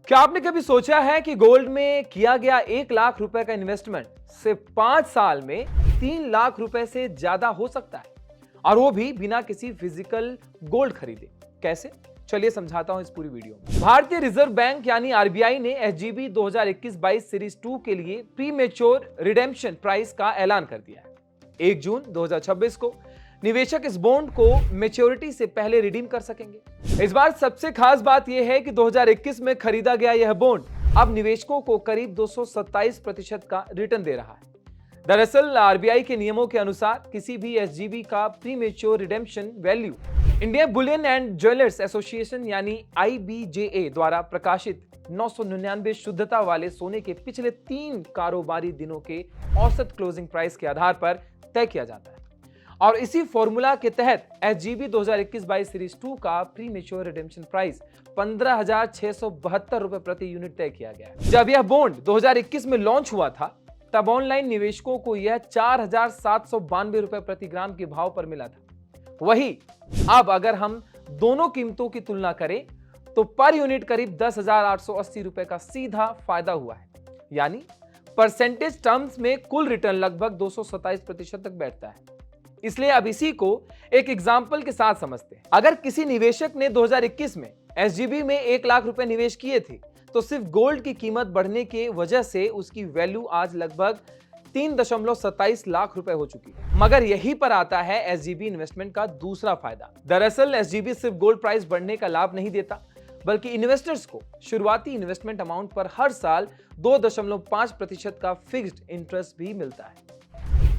क्या आपने कभी सोचा है कि गोल्ड में किया गया 1 लाख रुपए का इन्वेस्टमेंट सिर्फ 5 साल में 3 लाख रुपए से ज्यादा हो सकता है, और वो भी बिना किसी फिजिकल गोल्ड खरीदे? कैसे? चलिए समझाता हूं इस पूरी वीडियो में। भारतीय रिजर्व बैंक यानी आरबीआई ने एसजीबी 2021-22 सीरीज 2 के लिए प्री मेच्योर रिडेम्पशन प्राइस का ऐलान कर दिया है। 1 जून 2026 को निवेशक इस बॉन्ड को मैच्योरिटी से पहले रिडीम कर सकेंगे। इस बार सबसे खास बात यह है कि 2021 में खरीदा गया यह बॉन्ड अब निवेशकों को करीब 227% का रिटर्न दे रहा है। दरअसल आरबीआई के नियमों के अनुसार किसी भी एसजीबी का pre mature redemption value Indian Boolean and jewellers association यानी आईबीजेए द्वारा प्रकाशित 999 शुद्धता वाले सोने के पिछले 3 कारोबारी दिनों के औसत क्लोजिंग प्राइस के आधार पर तय किया जाता है, और इसी फॉर्मूला के तहत एसजीबी 2021-22 सीरीज 2 का प्री मेच्योर रिडेम्पशन प्राइस 15,672 रुपए प्रति यूनिट तय किया गया है। जब यह बॉन्ड 2021 में लॉन्च हुआ था, तब ऑनलाइन निवेशकों को यह 4,792 रुपए प्रति ग्राम के भाव पर मिला था। वही अब अगर हम दोनों कीमतों की तुलना करें तो पर यूनिट करीब 10,880 रुपए का सीधा फायदा हुआ है, यानी परसेंटेज टर्म्स में कुल रिटर्न लगभग 227% तक बैठता है। इसलिए अब इसी को एक एग्जाम्पल के साथ समझते हैं। अगर किसी निवेशक ने 2021 में एसजीबी में 1 लाख रुपए निवेश किए थे, तो सिर्फ गोल्ड की कीमत बढ़ने की वजह से उसकी वैल्यू आज लगभग 3.27 लाख रुपए हो चुकी है। मगर यहीं पर आता है एसजीबी इन्वेस्टमेंट का दूसरा फायदा। दरअसल एसजीबी सिर्फ गोल्ड प्राइस बढ़ने का लाभ नहीं देता, बल्कि इन्वेस्टर्स को शुरुआती इन्वेस्टमेंट अमाउंट पर हर साल 2.5% का फिक्स्ड इंटरेस्ट भी मिलता है।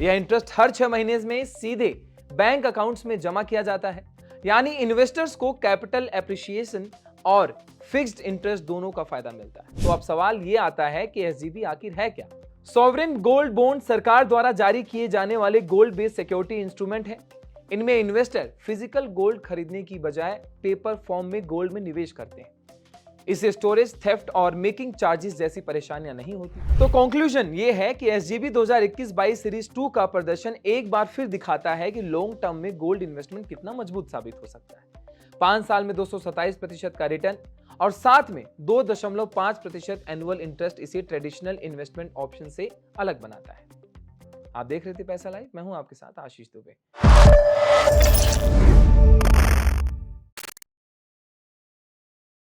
यह इंटरेस्ट हर 6 महीने में सीधे बैंक अकाउंट्स में जमा किया जाता है, यानी इन्वेस्टर्स को कैपिटल एप्रिसिएशन और फिक्स्ड इंटरेस्ट दोनों का फायदा मिलता है। तो अब सवाल यह आता है कि एसजीबी आखिर है क्या? सॉवरेन गोल्ड बॉन्ड सरकार द्वारा जारी किए जाने वाले गोल्ड बेस्ड सिक्योरिटी इंस्ट्रूमेंट है। इनमें इन्वेस्टर फिजिकल गोल्ड खरीदने की बजाय पेपर फॉर्म में गोल्ड में निवेश करते हैं। इससे स्टोरेज, थेफ्ट और मेकिंग चार्जेस जैसी परेशानियां नहीं होती। तो कंक्लूजन ये है कि एसजीबी 2021-22 सीरीज 2 का प्रदर्शन एक बार फिर दिखाता है कि लॉन्ग टर्म में गोल्ड इन्वेस्टमेंट कितना मजबूत साबित हो सकता है। 5 साल में 227% का रिटर्न और साथ में 2.5% एनुअल इंटरेस्ट इसे ट्रेडिशनल इन्वेस्टमेंट ऑप्शन से अलग बनाता है। आप देख रहे थे पैसा लाइव, मैं हूं आपके साथ आशीष दुबे।